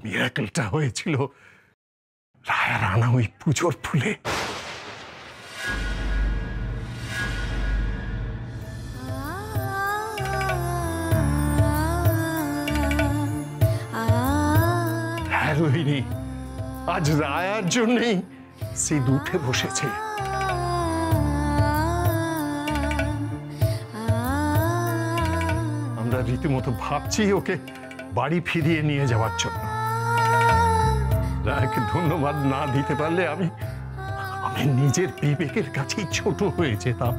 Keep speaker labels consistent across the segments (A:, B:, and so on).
A: মিরাকেলটা হয়েছিল রায়ার আনা ওই পুজোর ফুলে। হ্যাঁ রোহিণী, আজ রায়ার জন্যই সিদ উঠে বসেছে। আমরা রীতিমতো ভাবছি ওকে বাড়ি ফিরিয়ে নিয়ে যাওয়ার জন্য। রায়াকে ধন্যবাদ না দিতে পারলে আমি নিজের বিবেকের কাছেই ছোট হয়ে যেতাম।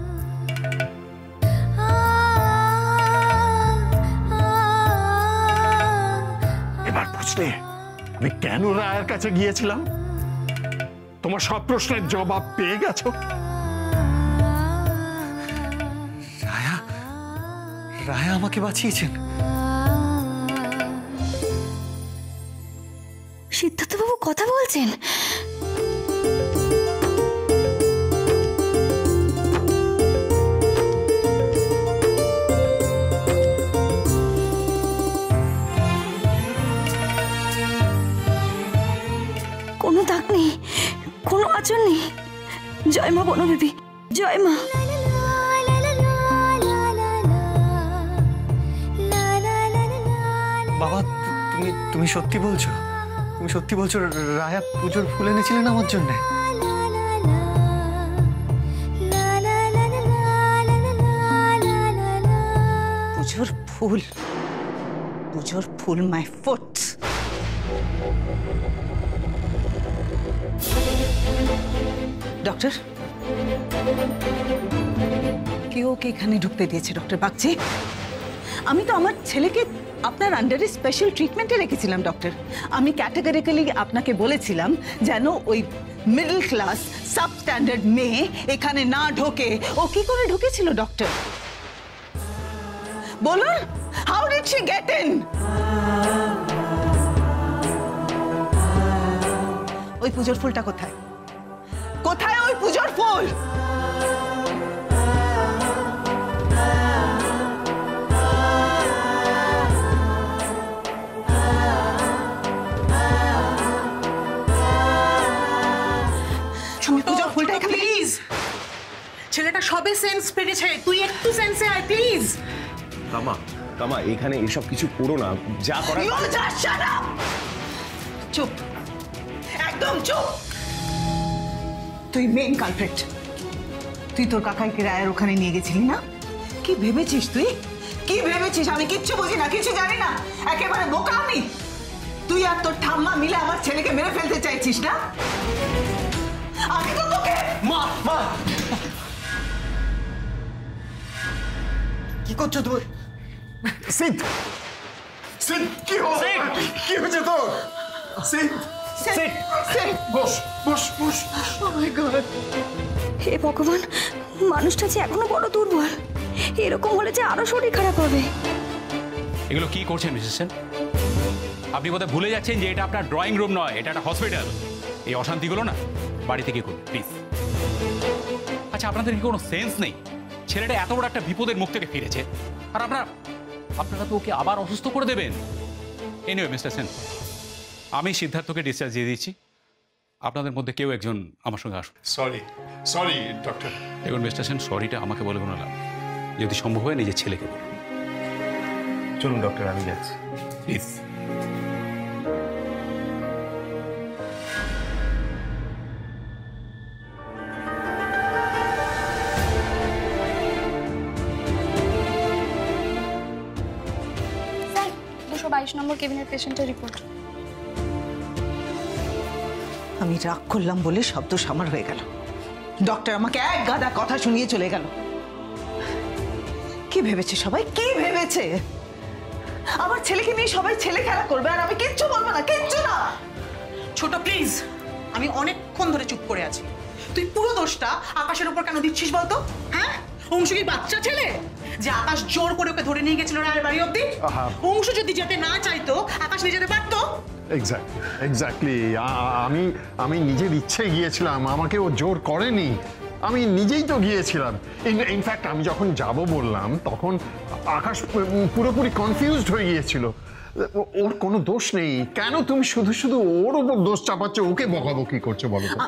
A: এবার বুঝলে আমি কেন রায়ার কাছে গিয়েছিলাম? তোমার সব প্রশ্নের জবাব পেয়ে গেছো।
B: রায়া আমাকে বাঁচিয়েছেন।
C: সিদ্ধার্থবাবু কথা বলছেন? কোনো দাগ নেই, কোনো আঁচড় নেই। জয় মা বনবিবি, জয় মা।
B: বাবা, তুমি সত্যি বলছো? তুমি সত্যি বলছো রায়া পুজোর ফুল এনেছিলেন আমার জন্য?
D: পুজোর ফুল? পুজোর ফুল মাই ফুট। ডক্টর, কেউ ওকে এখানে ঢুকতে দিয়েছে ডক্টর বাগচি? আমি তো আমার ছেলেকে আপনার আন্ডারে স্পেশাল ট্রিটমেন্টে রেখেছিলাম ডক্টর। আমি ক্যাটাগরিক্যালি আপনাকে বলেছিলাম যেন ওই মিডল ক্লাস সাব স্ট্যান্ডার্ড মেয়ে এখানে না ঢোকে। ও কি করে ঢুকেছিল ডক্টর? বলুন, how did she get in? ওই পুজোর ফুলটা কোথায়? কোথায় ওই পুজোর ফুল?
E: ছেলেটা সবে সেন্স পেয়েছে, তুই একটু সেন্সে আয় প্লিজ।
F: কামা এখানে এসব কিছু করো না, যা করার।
D: চুপ, একদম চুপ। তুই মেইন কালপ্রিট। তুই তোর কাকাইকে রায়ের ওখানে নিয়ে গেছিলি না? কি ভেবেছিস তুই? কি ভেবেছিস? আমি কিচ্ছু বুঝি না, কিছু জানি না, একেবারে বোকা আমি। তুই আর তোর ঠাম্মা মিলে আমার ছেলেকে মেরে ফেলতে চাইছিস না? আমি তো তোকে
B: মা মা কি করছো তুমি?
A: সিদ, সিদ কি হয়েছে তোর? সিদ, সিদ, সিদ, বস বস বস।
C: ও মাই গড, হে ভগবান, মানুষটা যে এখনো বড় দুর্বল। এরকম হলে যে আরো শরীর খারাপ হবে।
G: এগুলো কি করছেন মিসেস সেন? আপনি বোধহয় ভুলে যাচ্ছেন যে এটা আপনার ড্রয়িং রুম নয়, এটা একটা হসপিটাল। এই অশান্তিগুলো না বাড়ি থেকে করুন প্লিজ। আচ্ছা, আপনাদের কি কোনো সেন্স নেই? ছেলেটা এত বড় একটা বিপদের মুখ থেকে ফিরেছে, আর আপনারা তো ওকে আবার অসুস্থ করে দেবেন। এনিওয়ে মিস্টার সেন, আমি সিদ্ধার্থকে ডিসচার্জ দিয়ে দিচ্ছি। আপনাদের মধ্যে কেউ একজন আমার সঙ্গে আসুন।
A: Sorry doctor.
G: দেখুন মিস্টার সেন, সরিটা আমাকে বলে কোনো লাভ, যদি সম্ভব হয় নিজের ছেলেকে বলুন।
F: চলুন ডক্টর, আমি যাচ্ছি
G: প্লিজ।
H: স্যার, 222 নম্বর কেবিনের পেশেন্টের রিপোর্ট।
D: আমি রাগ করলাম বলে শব্দ সামার হয়ে গেল। ডক্টর আমাকে এক গাদা কথা শুনিয়ে চলে গেল। কি ভেবেছে সবাই? কি ভেবেছে? আমার ছেলেকে নিয়ে সবাই ছেলে খেলা করবে আর আমি কিচ্ছু বলবো না, কিচ্ছু না।
E: ছোট প্লিজ, আমি অনেকক্ষণ ধরে চুপ করে আছি। তুই পুরো দোষটা আকাশের উপর কেন দিচ্ছিস বলতো? হ্যাঁ, অংশু কি বাচ্চা ছেলে যে আকাশ জোর করে ওকে ধরে নিয়ে গেছিল রায়ের বাড়ি অব্দি? অংশু যদি যেতে না চাইতো আকাশ নিয়ে যেতে পারতো?
A: এক্স্যাক্টলি। আমি নিজের ইচ্ছে গিয়েছিলাম, আমাকে ও জোর করেনি, আমি নিজেই তো গিয়েছিলাম। ইনফ্যাক্ট আমি যখন যাব বললাম তখন আকাশ পুরোপুরি কনফিউজড হয়ে গিয়েছিল। ওর কোনো দোষ নেই, কেন তুমি শুধু শুধু ওর উপর দোষ চাপাচ্ছ, ওকে বকাবকি করছো বলো তো?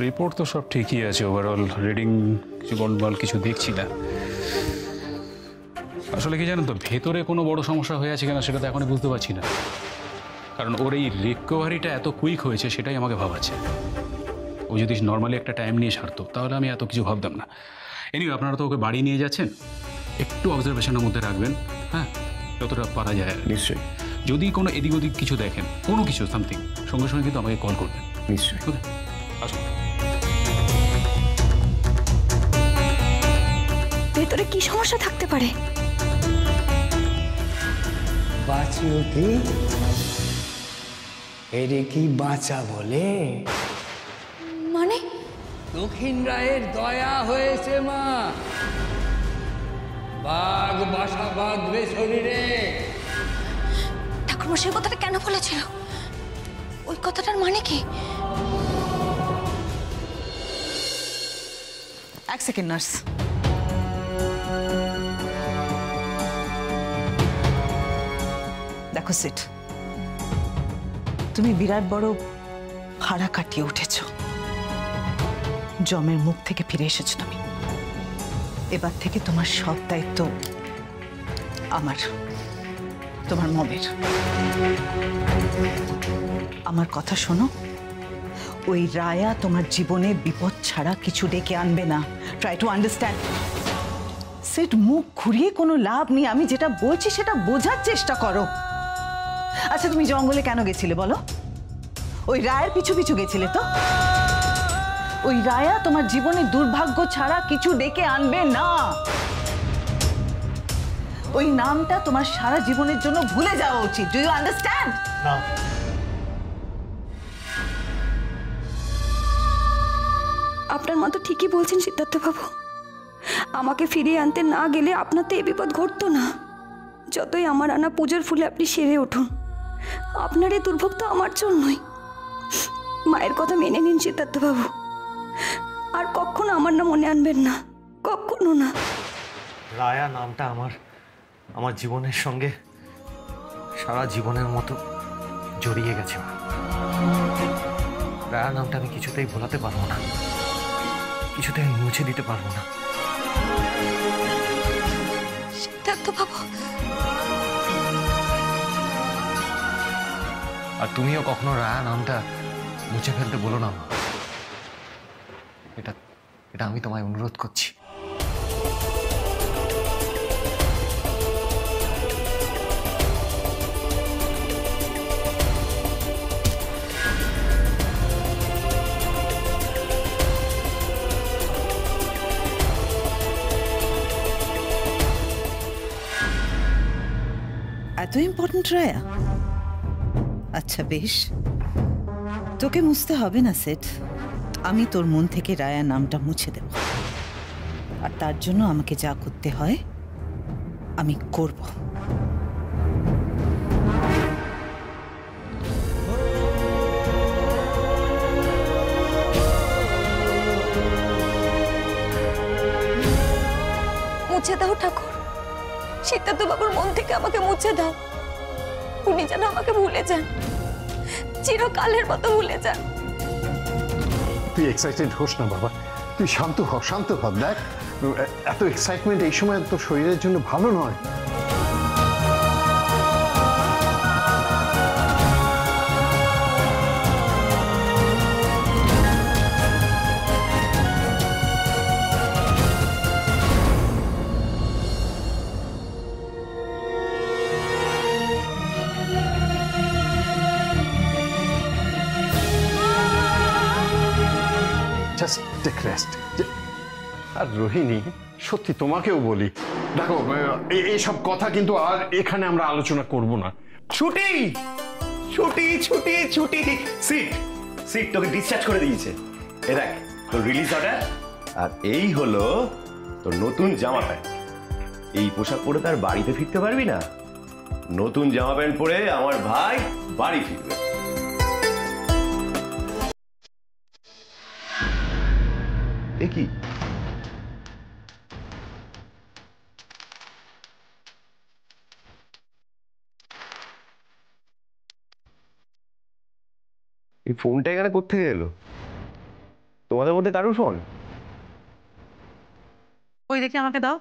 G: রিপোর্ট তো সব ঠিকই আছে, ওভারঅল রিডিং কিছু গন্ডগোল কিছু দেখছি না। আসলে কি জানেন তো, ভেতরে কোনো বড় সমস্যা হয়ে আছে কিনা সেটা তো এখনই বুঝতে পারছি না, কারণ ওর এই রিকভারিটা এত কুইক হয়েছে সেটাই আমাকে ভাবাচ্ছে। ও যদি নর্মালি একটা টাইম নিয়ে সারতো তাহলে আমি এত কিছু ভাবতাম না। এনিওয়ে, আপনারা তো ওকে বাড়ি নিয়ে যাচ্ছেন, একটু অবজারভেশনের মধ্যে রাখবেন, হ্যাঁ, যতটা পারা যায়।
F: নিশ্চয়ই।
G: যদি কোনো এদিক ওদিক কিছু দেখেন, কোনো কিছু সামথিং, সঙ্গে সঙ্গে কিন্তু আমাকে কল করবেন।
F: নিশ্চয়ই।
G: ওকে, আসুন।
C: ভেতরে কি সমস্যা থাকতে পারে?
I: বাঁচিওতে এরে কি বাঁচা বলে?
C: মানে
I: দক্ষিণ রায়ের দয়া হয়েছে মা, বাঘ বাসা বাঁধবে শরীরে।
C: ঠাকুরমশাই কথাটা কেন বলেছিল? ওই কথাটার মানে কি?
D: এক সেকেন্ড নার্স, দেখো সিট, তুমি বিরাট বড় ভাড়া কাটিয়ে উঠেছ, জমের মুখ থেকে ফিরে এসেছো তুমি। এবার থেকে তোমার সব দায়িত্ব আমার, তোমার মমের। আমার কথা শোনো, ওই রায়া তোমার জীবনে বিপদ ছাড়া কিছু ডেকে আনবে না। Try to understand. সেট, মুখ ঘুরিয়ে কোনো লাভ নেই, আমি যেটা বলছি সেটা বোঝার চেষ্টা করো। আচ্ছা, তুমি জঙ্গলে কেন গেছিলে বলো? ওই রায়ের পিছু পিছু গেছিলে তো? ওই রায়া তোমার জীবনে দুর্ভাগ্য ছাড়া কিছু ডেকে আনবে না। ওই নামটা তোমার সারা জীবনের জন্য ভুলে যাওয়া উচিত। Do you understand?
B: না,
C: আপনার মা তো ঠিকই বলছেন সিদ্ধার্থ বাবু, আমাকে ফিরিয়ে আনতে না গেলে আপনার তো এই বিপদ ঘটতো না। যতই আমার আনা পুজোর ফুলে আপনি সেরে উঠুন, আপনার এই দুর্ভোগ তো আমার জন্যই। মায়ের কথা মেনে নিন সিদ্ধার্থ বাবু, আর কখনো আমার না মনে আনবেন না, কখনো না।
B: রায়া নামটা আমার জীবনের সঙ্গে সারা জীবনের মতো জড়িয়ে গেছে। রায়া নামটা আমি কিছুতেই ভোলাতে পারবো না, কিছুতেই মুছে দিতে পারবো না।
C: সিদ্ধার্থ বাবু,
B: আর তুমিও কখনো রায়া নামটা মুছে ফেলতে বলো না মা। এটা আমি তোমায় অনুরোধ করছি।
D: এত ইম্পর্টেন্ট রায়া? আচ্ছা বেশ, তোকে মুছতে হবে না সেট, আমি তোর মন থেকে রায়া নামটা মুছে দেব। আর তার জন্য আমাকে যা করতে হয় আমি করব।
C: মুছে দাও ঠাকুর, সিদ্ধার্থ বাবুর মন থেকে আমাকে মুছে দাও। উনি যেন আমাকে ভুলে যান, চিরকালের মতো ভুলে যান।
A: তুই এক্সাইটেড হোস না বাবা, তুই শান্ত হ, শান্ত হ। দেখ, এত এক্সাইটমেন্ট এই সময় তো শরীরের জন্য ভালো নয়। Just take rest. আর রোহিণী, সত্যি তোমাকেও বলি, দেখো এইসব কথা কিন্তু আর এখানে আমরা আলোচনা করব না।
F: ছুটি ছুটি ছুটি ছুটি। সিট সিট তোকে ডিসচার্জ করে দিয়েছে। এ দেখ তোর রিলিজ অর্ডার, আর এই হলো তোর নতুন জামা প্যান্ট। এই পোশাক পরে তার বাড়িতে ফিরতে পারবি না, নতুন জামা প্যান্ট পরে আমার ভাই বাড়ি ফিরবে। এ কি? এই ফোনটা এখানে কোত্থেকে এলো? তোমাদের মধ্যে কারোর ফোন?
E: ওই দেখি আমাকে দাও।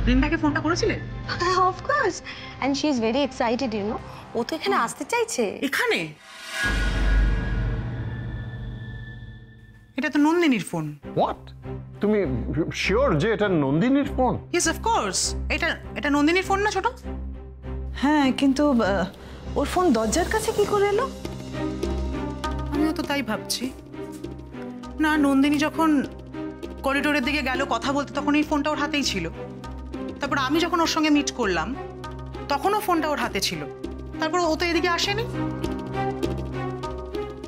E: বৃন্দাকে ফোনটা করেছিলে?
J: Of course, and she is very excited, you know. ও তো এখানে আসতে চাইছে।
E: এখানে? এটা তো নন্দিনীর ফোন।
A: হোয়াট? তুমি শিওর যে এটা নন্দিনীর ফোন?
E: Yes of course. এটা নন্দিনীর ফোন না ছোট?
D: হ্যাঁ, কিন্তু ওর ফোন দরজার কাছে কি করে এলো?
E: আমিও তো তাই ভাবছি। না, নন্দিনী যখন করিডোরের দিকে গেল কথা বলতে তখন এই ফোনটা ওর হাতেই ছিল। তারপর আমি যখন ওর সঙ্গে মিট করলাম তখনও ফোনটা ওর হাতে ছিল। তারপর ও তো এদিকে আসেনি,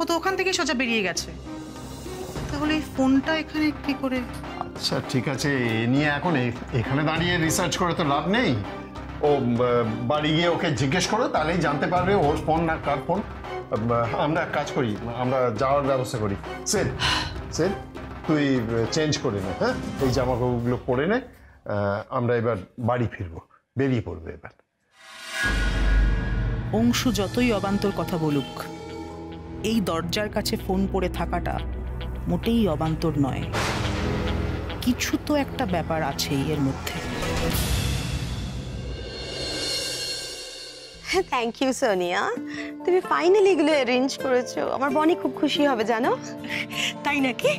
E: ও তো ওখান থেকে সোজা বেরিয়ে গেছে। তাহলে এই ফোনটা এখানে কি করে?
A: আচ্ছা ঠিক আছে, এ নিয়ে এখন এখানে দাঁড়িয়ে রিসার্চ করে তো লাভ নেই। ও বাড়ি গিয়ে ওকে জিজ্ঞেস করো, তাহলেই জানতে পারবে ওর ফোন না কার ফোন। আমরা এক কাজ করি, আমরা যাওয়ার ব্যবস্থা করি। সেদ সেদ তুই চেঞ্জ করে নে, হ্যাঁ, এই জামা কাপড়গুলো পরে নে। আমরা এবার বাড়ি ফিরবো, বেরিয়ে পড়বে এবার।
E: অংশু যতই অবান্তর কথা বলুক, এই দরজার কাছে ফোন পড়ে থাকাটা মোটেই অবান্তর নয়। কিছু তো একটা ব্যাপার আছেই এর মধ্যে।
J: থ্যাংক ইউ সোনিয়া, তুমি ফাইনালি এগুলো অ্যারেঞ্জ করেছো। আমার বনি খুব খুশি হবে জানো।
C: তাই নাকি?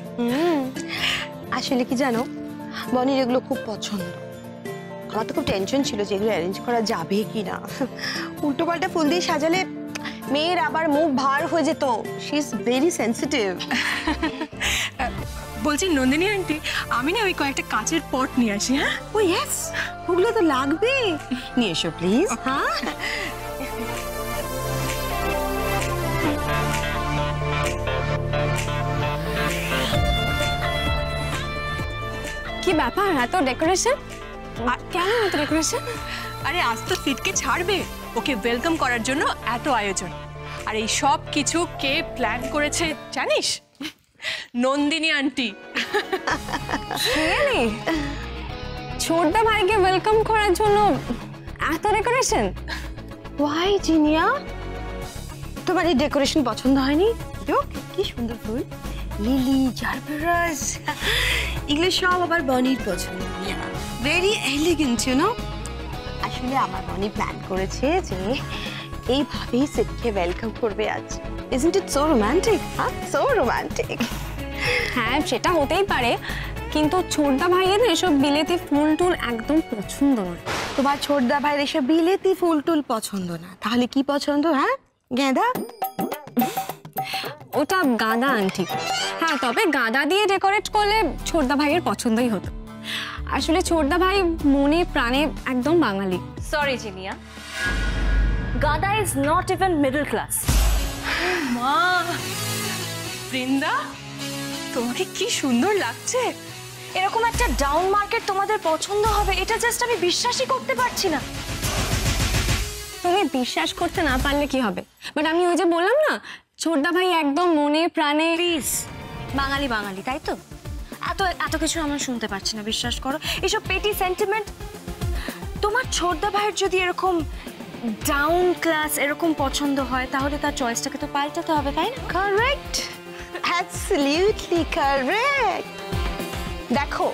J: আসলে কি জানো, বনির এগুলো খুব পছন্দ। আমার তো খুব টেনশন ছিল যে এগুলো অ্যারেঞ্জ করা যাবে কি না। উল্টো পাল্টা ফুল দিয়ে সাজালে মেয়ের আবার মুখ ভার হয়ে যেত। She is very sensitive.
C: বলছি নন্দিনী আন্টি, আমি না ওই কয়েকটা কাচের পট নিয়ে আসি। হ্যাঁ?
J: ও ইয়েস, ওগুলো তো লাগবে। নিয়ে এসো প্লিজ। হ্যাঁ,
H: কি ব্যাপার, এত ডেকোরেশন? কেন এত ডেকোরেশন?
C: আরে আজ তো ফিটকে ছাড়বে, ওকে ওয়েলকাম করার জন্য এত আয়োজন। আর এই সব কিছু কে প্ল্যান করেছে জানিস? নন্দিনী আন্টি।
H: রিয়েলি? ছোটদা ভাইকে ওয়েলকাম করার জন্য এত ডেকোরেশন?
J: ওয়াই জিনিয়া, তোমার এই ডেকোরেশন পছন্দ হয়নি? দেখ কি সুন্দর ফুল, লিলি, জারবেরাস, এগুলো সব আবার বনির পছন্দ। Very elegant, you know. আসলে আমার বনি প্ল্যান করেছে যে এইভাবেই সিটকে ওয়েলকাম করবে আজ। Isn't it so romantic? হ্যাঁ, সো রোমান্টিক।
H: হ্যাঁ, সেটা হতেই পারে, কিন্তু ছোটদা ভাইয়ের এসব বিলেতি ফুল টুল একদম পছন্দ নয়।
J: তোমার ছোটদা ভাইয়ের এসব বিলেতি ফুল টুল পছন্দ না, তাহলে কি পছন্দ? হ্যাঁ, গেঁদা?
H: ওটা গাঁদা আন্টি। হ্যাঁ, তবে গাঁদা দিয়ে ডেকোরেট করলে ছোটদা ভাইয়ের পছন্দই হতো। আসলে ছোটদা ভাই মনে প্রাণে একদম বাঙালি।
K: সরি জিনিয়া, গাদা is not even middle class.
C: মা, বৃন্দা, তোমাকে কি সুন্দর লাগছে।
K: এরকম একটা ডাউন মার্কেট তোমাদের পছন্দ হবে, এটা জাস্ট আমি বিশ্বাসই করতে পারছি না।
H: তুমি বিশ্বাস করতে না পারলে কি হবে, বাট আমি ওই যে বললাম না, ছোটদা ভাই একদম মনে প্রাণে।
K: প্লিজ, বাঙালি বাঙালি তাই তো? এত এত কিছু আমরা শুনতে পাচ্ছি না, বিশ্বাস করো। এসব পেটি সেন্টিমেন্ট। তোমার ছোটদা ভাইয়ের যদি এরকম ডাউন ক্লাস এরকম পছন্দ হয়, তাহলে তার চয়েসটাকে তো পাল্টাতে হবে, তাই না?
J: Correct, absolutely correct. দেখো,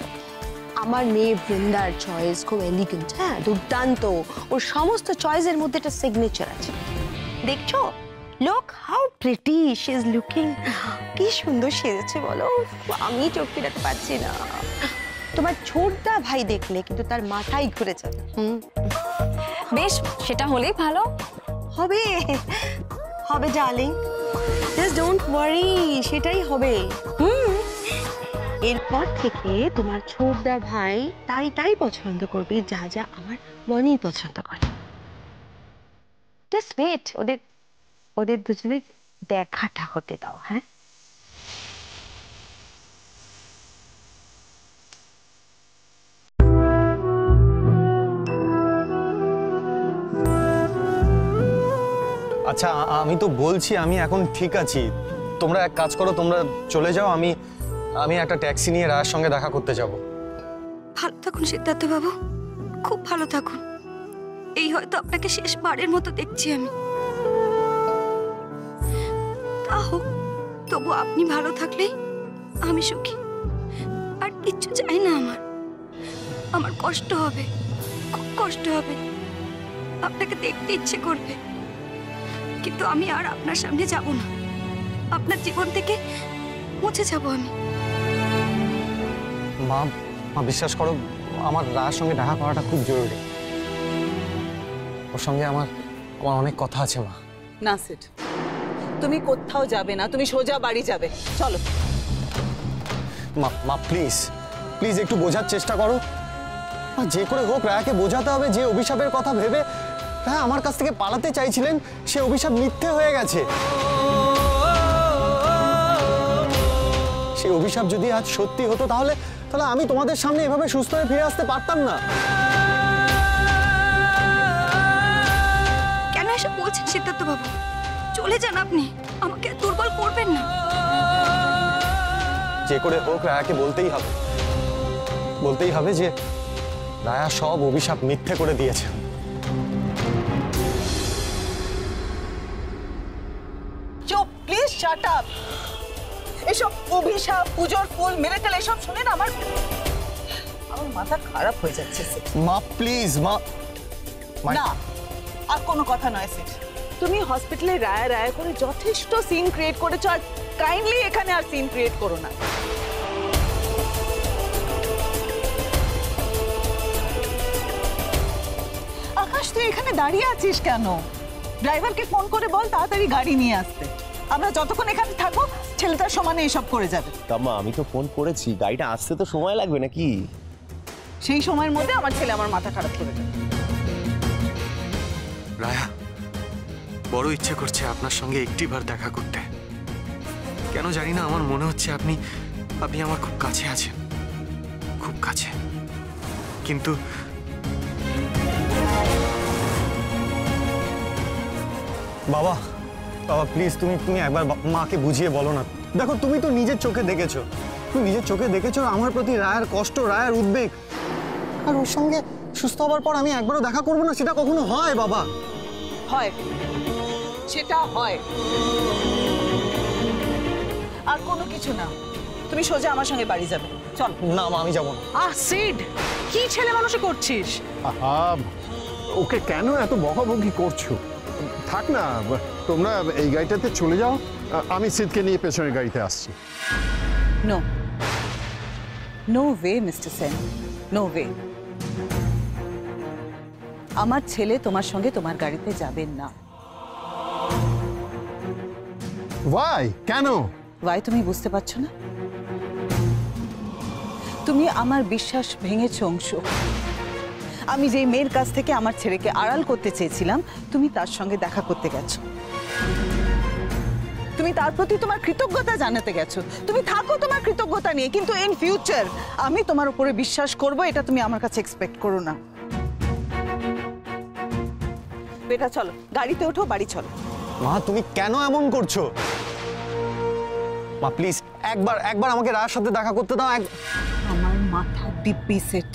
J: আমার মেয়ে বৃন্দার চয়েস খুব এলিগেন্ট, হ্যাঁ, দুর্দান্ত। ওর সমস্ত চয়েসের মধ্যে একটা সিগনেচার আছে। দেখছো, look how pretty she is looking. কি সুন্দর সেজেছে বলো, আমি চোখ ফিরাতে পারছি না। তোমার ছোটদা ভাই দেখলে কিন্তু তার মাথায় ঘুরে যাবে।
H: বেশ, সেটা হলেই ভালো
J: হবে। হবে ডার্লিং, জাস্ট ডোন্ট ওয়ারি, সেটাই হবে। এরপর থেকে তোমার ছোটদা ভাই তাই তাই পছন্দ করবে যা যা আমার মনি পছন্দ করে। জাস্ট ওয়েট, ওদের দুজনের দেখাটা হতে দাও। হ্যাঁ,
B: আচ্ছা আমি তো বলছি আমি এখন ঠিক আছি, তোমরা এক কাজ করো, তোমরা চলে যাও, আমি আমি একটা ট্যাক্সি নিয়ে রায়ের সঙ্গে দেখা করতে যাব।
C: ভালো থাকুন সিদ্ধার্থ বাবু, খুব ভালো থাকুন। এই হয়তো আপনাকে শেষবারের মতো দেখছি আমি। তা হোক, তবু আপনি ভালো থাকলেই আমি সুখী। আর কিচ্ছু চাই না আমার কষ্ট হবে, খুব কষ্ট হবে, আপনাকে দেখতে ইচ্ছে করবে, কিন্তু আমি আর আপনার সামনে যাব না। আপনার জীবন থেকে মুছে যাব আমি।
B: মা মা বিশ্বাস করো, আমার রায়ের সঙ্গে দেখা করাটা খুব জরুরি। ওর সঙ্গে আমার অনেক কথা আছে মা।
D: না সিট, তুমি কোথাও যাবে না, তুমি সোজা বাড়ি যাবে। চলো।
B: মা প্লিজ প্লিজ একটু বোঝার চেষ্টা করো। যে করে হোক রায়াকে বোঝাতে হবে যে অভিশাপের কথা ভেবে রায়া আমার কাছ থেকে পালাতে চাইছিলেন, সে অভিশাপ মিথ্যে হয়ে গেছে। সেই অভিশাপ যদি আজ সত্যি হতো তাহলে আমি তোমাদের সামনে এভাবে সুস্থ হয়ে ফিরে আসতে পারতাম না।
C: কেন এসব বলছেন সিদ্ধার্থ বাবু? চলে যান আপনি, আমাকে দুর্বল করবেন না।
B: যে করে হোক রায়াকে বলতেই হবে যে রায়া সব অভিশাপ মিথ্যে করে দিয়েছে।
D: চুপ, প্লিজ শাট আপ। এসব অভিশাপ, পুজোর ফুল, মিরাকেল এসব শুনে না আমার মাথা খারাপ হয়ে যাচ্ছে।
B: মা প্লিজ মা।
D: না, আর কোনো কথা নয় সিট। তুমি হসপিটালে রায়া করে যথেষ্ট সিন ক্রিয়েট করেছো, আর কাইন্ডলি এখানে আর সিন ক্রিয়েট করো না। আকাশ, তুই এখানে দাঁড়িয়ে আছিস কেন? ড্রাইভারকে ফোন করে বল তাড়াতাড়ি গাড়ি নিয়ে আসতে। আমরা যতক্ষণ এখানে থাকবো ছেলেটার সমানে এসব করে যাবে।
F: কাম্মা, আমি তো ফোন করেছি, গাড়িটা আসতে তো সময় লাগবে নাকি?
D: সেই সময়ের মধ্যে আমার ছেলে আমার মাথা খারাপ করে দেবে।
B: রায়া, বড় ইচ্ছে করছে আপনার সঙ্গে একটিবার দেখা করতে। কেন জানি না, আমার মনে হচ্ছে আপনি আমার খুব কাছে আছেন, খুব কাছে। কিন্তু বাবা প্লিজ তুমি একবার মাকে বুঝিয়ে বলো না। দেখো, তুমি তো নিজের চোখে দেখেছো আমার প্রতি রায়ার কষ্ট, রায়ার উদ্বেগ। আর ওর সঙ্গে সুস্থ হবার পর আমি একবারও দেখা করবো না, সেটা কখনো হয় বাবা?
D: হয়, সেটা হয়। আর কোনো কিছু না, তুমি সোজা আমার সঙ্গে বাড়ি যাবে। চল।
B: না মা, আমি যাবো না।
E: সিড, কি ছেলে মানুষে করছিস?
A: ওকে কেন এত বকাবকি করছো? থাক না, তোমরা এই গাড়িটাতে চলে যাও, আমি সিদকে নিয়ে পেছনের গাড়িতে আসছি।
D: No, no way mister Sen, no way. আমার ছেলে তোমার সঙ্গে তোমার গাড়িতে যাবেন না।
A: ওয়াই? কেন?
D: ওয়াই তুমি বুঝতে পারছো না? তুমি আমার বিশ্বাস ভেঙেছো অংশু। আমি যেই মেয়ের কাছ থেকে আমার ছেলেকে আড়াল করতে চেয়েছিলাম, তুমি তার সঙ্গে দেখা করতে গেছো। তুমি তার প্রতি তোমার কৃতজ্ঞতা জানাতে গেছো। তুমি থাকো তোমার কৃতজ্ঞতা নিয়ে, কিন্তু ইন ফিউচার আমি তোমার উপরে বিশ্বাস করব, এটা তুমি আমার কাছে এক্সপেক্ট করো না। বেটা চলো, গাড়িতে ওঠো, বাড়ি চলো।
B: মা, তুমি কেন এমন করছো? মা প্লিজ একবার আমাকে রায়ার সাথে দেখা করতে দাও।
D: আমার মাথা দিব্যি সেট।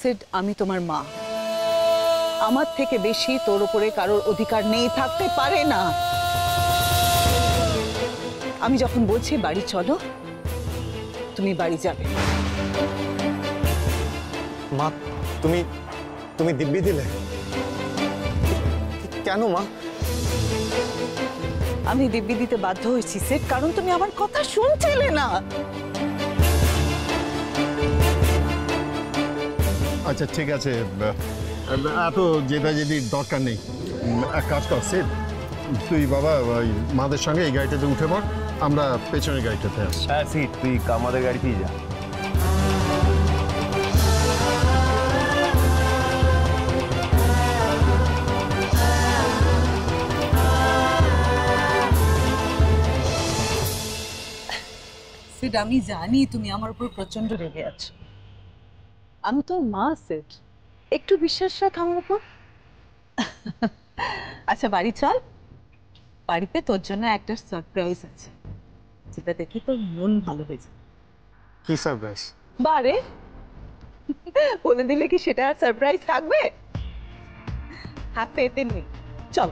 D: সিড, আমি তোমার মা। আমার থেকে বেশি তোর উপরে কারোর অধিকার নেই, থাকতে পারে না। আমি যখন বলছি বাড়ি চলো, তুমি বাড়ি যাবে।
B: মা, তুমি দিব্যি দিলে কেন মা?
D: আমি দিব্যি দিতে বাধ্য হয়েছি সেট, কারণ তুমি আমার কথা শুনছিলে না।
A: আচ্ছা ঠিক আছে, এত জেদাজেদির দরকার নেই। এক কাজ কর সিদ, তুই বাবা ওই মাদের সঙ্গে এই গাড়িটাতে উঠে পড়, আমরা পেছনের গাড়িটাতে আসছি।
F: হ্যাঁ সিট, তুই আমাদের গাড়িতেই যা।
D: সিড, আমি জানি তুমি আমার উপর প্রচন্ড রেগে আছো। আমি তোর মা সিড, একটু বিশ্বাস রাখ আমার উপর। আচ্ছা বাড়ি চল, বাড়িতে তোর জন্য একটা সারপ্রাইজ আছে, যেটা দেখে তোর মন ভালো হয়ে যাবে।
B: কি সারপ্রাইজ?
D: বারে বলে দিলে কি সেটা আর সারপ্রাইজ থাকবে? হাতে এতে নেই, চল।